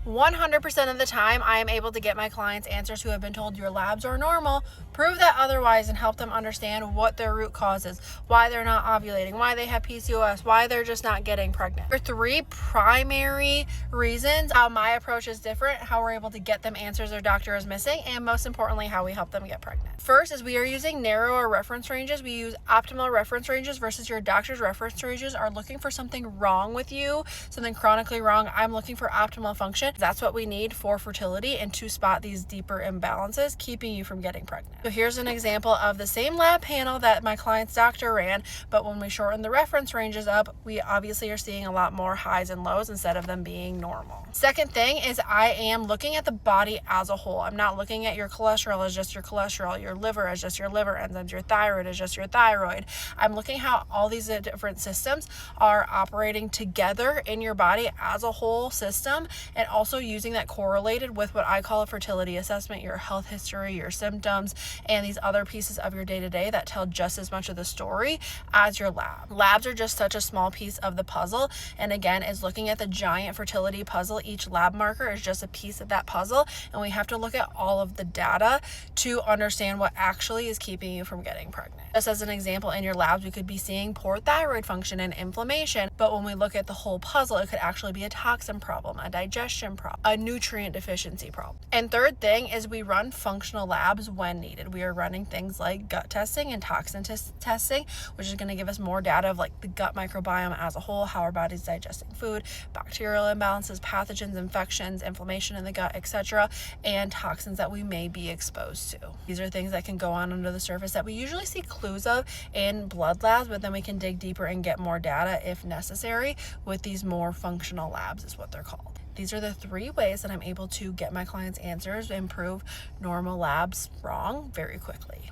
100% of the time, I am able to get my clients answers who have been told your labs are normal, prove that otherwise, and help them understand what their root cause is, why they're not ovulating, why they have PCOS, why they're just not getting pregnant. There are three primary reasons how my approach is different, how we're able to get them answers their doctor is missing, and most importantly, how we help them get pregnant. First is we are using narrower reference ranges. We use optimal reference ranges versus your doctor's reference ranges are looking for something wrong with you, something chronically wrong. I'm looking for optimal function. That's what we need for fertility and to spot these deeper imbalances, keeping you from getting pregnant. So here's an example of the same lab panel that my client's doctor ran, but when we shorten the reference ranges up, we obviously are seeing a lot more highs and lows instead of them being normal. Second thing is I am looking at the body as a whole. I'm not looking at your cholesterol as just your cholesterol, your liver as just your liver enzymes, your thyroid as just your thyroid. I'm looking how all these different systems are operating together in your body as a whole system, and also using that correlated with what I call a fertility assessment, your health history, your symptoms, and these other pieces of your day-to-day that tell just as much of the story as your lab. Labs are just such a small piece of the puzzle, and again, is looking at the giant fertility puzzle. Each lab marker is just a piece of that puzzle, and we have to look at all of the data to understand what actually is keeping you from getting pregnant. Just as an example, in your labs, we could be seeing poor thyroid function and inflammation, but when we look at the whole puzzle, it could actually be a toxin problem, a digestion problem, a nutrient deficiency problem. And third thing is we run functional labs when needed. We are running things like gut testing and toxin testing, which is going to give us more data of like the gut microbiome as a whole, how our body's digesting food, bacterial imbalances, pathogens, infections, inflammation in the gut, etc., and toxins that we may be exposed to. These are things that can go on under the surface that we usually see clues of in blood labs, but then we can dig deeper and get more data if necessary with these more functional labs is what they're called. These are the three ways that I'm able to get my clients answers and prove normal labs wrong very quickly.